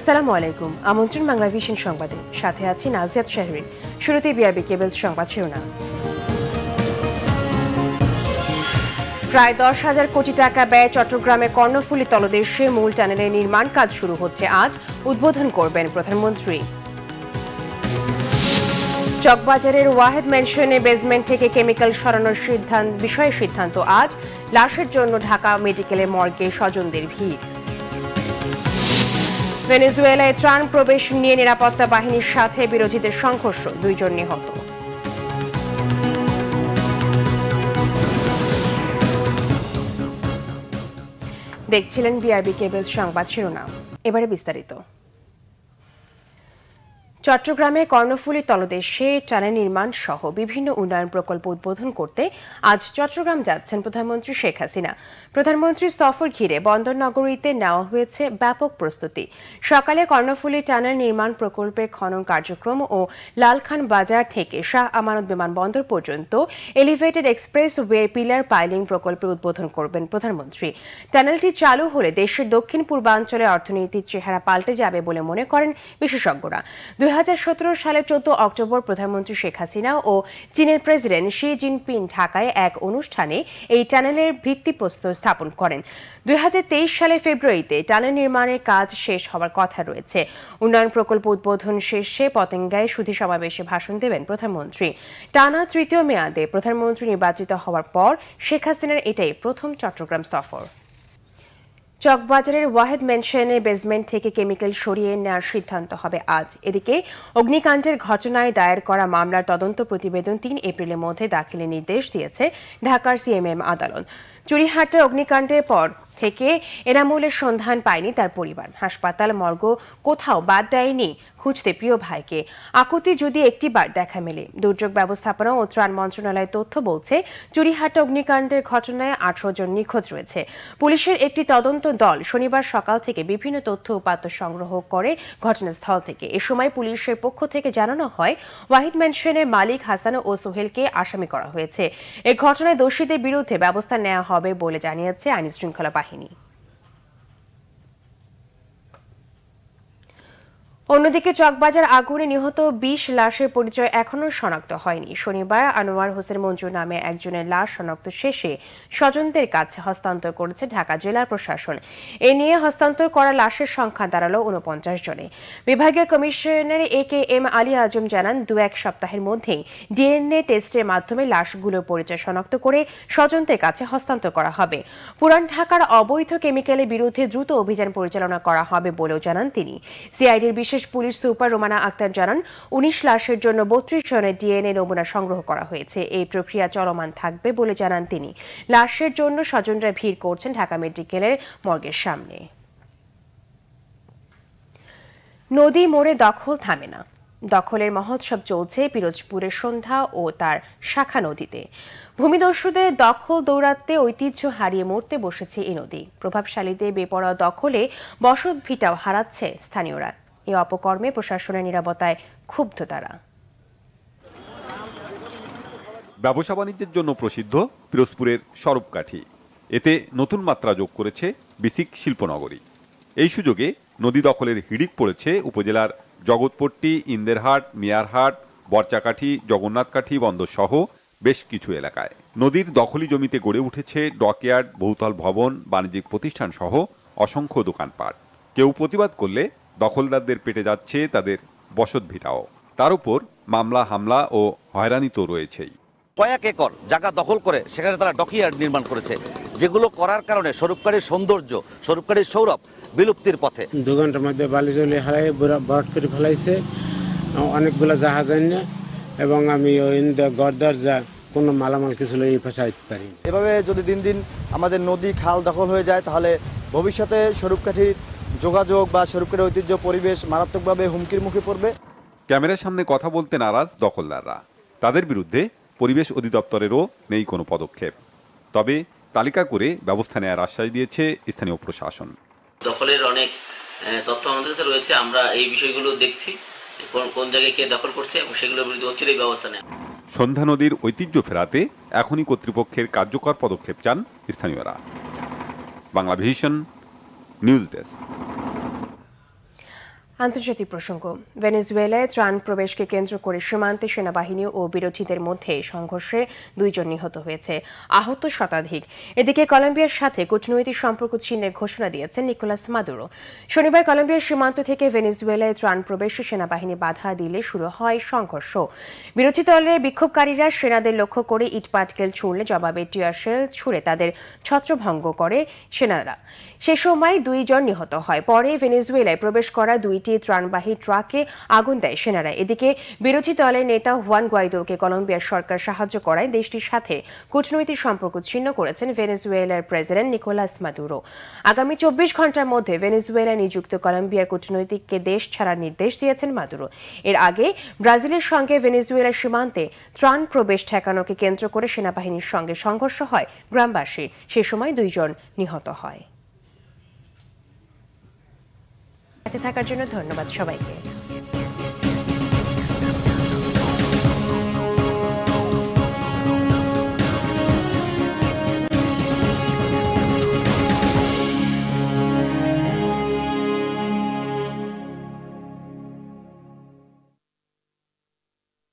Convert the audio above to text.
আসসালামু আলাইকুম। আমন্ত্রণ বাংলা ভিশন সংবাদে, সাথে আছি নাজিয়াত শাহরিন। শুরুতেই বিআরবি কেবলস সংবাদ শিরোনাম। প্রায় 10,000 কোটি টাকা ব্যয়ে চট্টগ্রামে কর্ণফুলী তলদেশে মূল টানেলের নির্মাণ কাজ শুরু হচ্ছে আজ। উদ্বোধন করবেন প্রধানমন্ত্রী। চকবাজারের ওয়াহেদ ম্যানশনে বেসমেন্ট থেকে কেমিক্যাল সরানোর বিষয়ে সিদ্ধান্ত আজ। লাশের জন্য ঢাকা মেডিকেলে মর্গে স্বজনদের ভিড়। ভেনেজুয়েলায় ত্রাণ প্রবেশ নিয়ে নিরাপত্তা বাহিনীর সাথে বিরোধীদের সংঘর্ষ, 2 জন নিহত। দেখছিলেন বিআরবি কেবলস সংবাদ শিরোনাম। এবারে বিস্তারিত। চট্টগ্রামে কর্ণফুলী তলদেশে টানেল নির্মাণ সহ বিভিন্ন উন্নয়ন প্রকল্প উদ্বোধন করতে আজ চট্টগ্রাম যাচ্ছেন প্রধানমন্ত্রী শেখ হাসিনা। প্রধানমন্ত্রীর সফর ঘিরে বন্দর নগরীতে নেওয়া হয়েছে ব্যাপক প্রস্তুতি। সকালে কর্ণফুলী টানেল নির্মাণ প্রকল্পের খনন কার্যক্রম ও লালখান বাজার থেকে শাহ আমানত বিমানবন্দর পর্যন্ত elevated express way pillar piling প্রকল্পের উদ্বোধন করবেন প্রধানমন্ত্রী। টানেলটি চালু হলে দেশের দক্ষিণ পূর্বাঞ্চলে অর্থনীতির চেহারা পাল্টে যাবে বলে মনে করেন বিশেষজ্ঞরা। 2017 সালের 14 অক্টোবর প্রধানমন্ত্রী শেখ হাসিনা ও চীনের প্রেসিডেন্ট শি জিনপিং ঢাকায় এক অনুষ্ঠানে এই টানেলের ভিত্তিপ্রস্তর স্থাপন করেন। 2023 সালে ফেব্রুয়ারিতে টানেল নির্মাণের কাজ শেষ হওয়ার কথা রয়েছে। উন্নয়ন প্রকল্প উদ্বোধন শেষে পতেঙ্গায় সুধী সমাবেশে ভাষণ দেবেন প্রধানমন্ত্রী। টানা 3য় মেয়াদে প্রধানমন্ত্রী নির্বাচিত হওয়ার পর শেখ হাসিনার এটাই প্রথম চট্টগ্রাম সফর। চকবাজারের ওয়াহেদ ম্যানশনের বেসমেন্ট থেকে কেমিক্যাল সরিয়ে নেওয়ার সিদ্ধান্ত হবে আজ। এদিকে অগ্নিকাণ্ডের ঘটনায় দায়ের করা মামলার তদন্ত প্রতিবেদন 3 এপ্রিলের মধ্যে দাখিলের নির্দেশ দিয়েছে ঢাকার সিএমএম আদালত। চুরিহাটে অগ্নিকাণ্ডের পর থেকে এনামুলের সন্ধান পায়নি তার পরিবার। হাসপাতাল, মর্গ কোথাও বাদ দেয়নি খুঁজতে প্রিয় ভাইকে। আকুতি যদি একটিবার দেখা মেলে। দুর্যোগ ব্যবস্থাপনা ও ত্রাণ মন্ত্রণালয়ের তথ্য বলছে, চুরিহাটে অগ্নিকাণ্ডের ঘটনায় 18 জন নিখোঁজ রয়েছে। পুলিশের একটি তদন্ত দল শনিবার সকাল থেকে বিভিন্ন তথ্য উপাত্ত সংগ্রহ করে ঘটনাস্থল থেকে। এ সময় পুলিশের পক্ষ থেকে জানানো হয়, ওয়াহিদ ম্যানশনের মালিক হাসান ও সোহেলকে আসামি করা হয়েছে। এ ঘটনায় দোষীদের বিরুদ্ধে ব্যবস্থা নেওয়া হবে বলে জানিয়েছে আইনশৃঙ্খলা বাহিনী। অন্যদিকে চকবাজার আগুনে নিহত 20 লাশের পরিচয় এখনো শনাক্ত হয়নি। শনিবার আনোয়ার হোসেন মঞ্জু নামে একজনের লাশ শনাক্ত শেষে স্বজনদের কাছে হস্তান্তর করেছে ঢাকা জেলা প্রশাসন। এ নিয়ে হস্তান্তর করা লাশের সংখ্যা দাঁড়ালো 49 জনে। বিভাগীয় কমিশনার AKM আলী আজম জানান, 2-1 সপ্তাহের মধ্যেই ডিএনএ টেস্টের মাধ্যমে লাশগুলোর পরিচয় শনাক্ত করে স্বজনদের কাছে হস্তান্তর করা হবে। পুরান ঢাকার অবৈধ কেমিক্যালের বিরুদ্ধে দ্রুত অভিযান পরিচালনা করা হবে বলেও জানান তিনি। সিআইডির বিশেষ পুলিশ সুপার রোমানা আক্তার জানান, 19 লাশের জন্য 32 জনের ডিএনএ নমুনা সংগ্রহ করা হয়েছে। এই প্রক্রিয়া চলমান থাকবে বলে জানান তিনি। লাশের জন্য স্বজনরা ভিড় করছেন ঢাকা মেডিকেলের মর্গের সামনে। নদী মোড়ে দখল থামে না। দখলের মহোৎসব চলছে পিরোজপুরের সন্ধ্যা ও তার শাখা নদীতে। ভূমিদস্যুদের দখল দৌড়াতে ঐতিহ্য হারিয়ে মরতে বসেছে এই নদী। প্রভাবশালীদের বেপরোয়া দখলে বসত ভিটাও হারাচ্ছে স্থানীয়রা। এই অপকর্মে প্রশাসনের নীরবতায় ক্ষুব্ধ তারা। ব্যবসা বাণিজ্যের জন্য প্রসিদ্ধ পিরোজপুরের সরবকাঠি, এতে নতুন মাত্রা যোগ করেছে বিসিক শিল্পনগরী। এই সুযোগে নদী দখলের হিড়িক পড়েছে উপজেলার জগৎপট্টি, ইন্দেরহাট, মিয়ারহাট, বরচাকাঠি, জগন্নাথকাঠি বন্দর সহ বেশ কিছু এলাকায়। নদীর দখলি জমিতে গড়ে উঠেছে ডকইয়ার্ড, বহুতল ভবন, বাণিজ্যিক প্রতিষ্ঠান সহ অসংখ্য দোকানপাট। কেউ প্রতিবাদ করলে দখলদারদের পেটে যাচ্ছে তাদের বসতভিটাও। তার উপর মামলা, হামলা ও হয়রানি তো রয়েছেই। কয়েক একর জায়গা দখল করে সেখানে তারা ডকইয়ার্ড নির্মাণ করেছে, যেগুলো করার কারণে স্বরূপকারীর সৌন্দর্য, স্বরূপকারীর সৌরভ বিলুপ্তির পথে। 2 ঘন্টার মধ্যে বালি জলে হারাই বরফ করে ফেলাইছে অনেকগুলো জাহাজ আনে, এবং আমি গর্দার যা কোনো মালামাল কিছু এই ফেসাইতে পারি। এভাবে যদি দিন দিন আমাদের নদী খাল দখল হয়ে যায়, তাহলে ভবিষ্যতে স্বরূপকাঠির যোগাযোগ বা স্বরূপকাঠি ঐতিহ্য পরিবেশ মারাত্মকভাবে হুমকির মুখে পড়বে। ক্যামেরার সামনে কথা বলতে নারাজ দখলদাররা। তাদের বিরুদ্ধে পরিবেশ অধিদপ্তরেরও নেই কোনো পদক্ষেপ। তবে তালিকা করে ব্যবস্থা নেওয়ার আশ্বাস দিয়েছে স্থানীয় প্রশাসন। দখলের অনেক তথ্য আমাদের কাছে রয়েছে, আমরা এই বিষয়গুলো দেখছি, কোন জায়গায় কে দখল করছে এবং সেগুলোর বিরুদ্ধে অচিরেই ব্যবস্থা নেওয়া। সন্ধ্যা নদীর ঐতিহ্য ফেরাতে এখনই কর্তৃপক্ষের কার্যকর পদক্ষেপ চান স্থানীয়রা। Bangla vision news desk. আন্তর্জাতিক প্রসঙ্গ। ভেনেজুয়েলায় ত্রাণ প্রবেশকে কেন্দ্র করে সীমান্তে সেনাবাহিনী ও বিরোধীদের মধ্যে সংঘর্ষে 2 জন নিহত হয়েছে, আহত শতাধিক। এদিকে কলম্বিয়ার সাথে কূটনৈতিক সম্পর্ক ছিন্নের ঘোষণা দিয়েছেন নিকোলাস মাদুরো। শনিবার কলম্বিয়ার সীমান্ত থেকে ভেনেজুয়েলায় ত্রাণ প্রবেশে সেনাবাহিনী বাধা দিলে শুরু হয় সংঘর্ষ। বিরোধী দলের বিক্ষোভকারীরা সেনাদের লক্ষ্য করে ইটপাটকেল ছুড়লে জবাবে টিয়ার শেল ছুড়ে তাদের ছত্রভঙ্গ করে সেনারা। সে সময় 2 জন নিহত হয়। পরে ভেনেজুয়েলায় প্রবেশ করা 2টি ত্রাণবাহী ট্রাকে আগুন দেয় সেনারা। এদিকে বিরোধী দলের নেতা হুয়ান গুয়াইদোকে কলম্বিয়ার সরকার সাহায্য করায় দেশটির সাথে কূটনৈতিক সম্পর্ক ছিন্ন করেছেন ভেনেজুয়েলার প্রেসিডেন্ট নিকোলাস মাদুরো। আগামী 24 ঘন্টার মধ্যে ভেনেজুয়েলায় নিযুক্ত কলম্বিয়ার কূটনৈতিককে দেশ ছাড়ার নির্দেশ দিয়েছেন মাদুরো। এর আগে ব্রাজিলের সঙ্গে ভেনেজুয়েলার সীমান্তে ত্রাণ প্রবেশ ঠেকানোকে কেন্দ্র করে সেনাবাহিনীর সঙ্গে সংঘর্ষ হয় গ্রামবাসীর। সে সময় 2 জন নিহত হয়। সাথে থাকার জন্য ধন্যবাদ সবাইকে।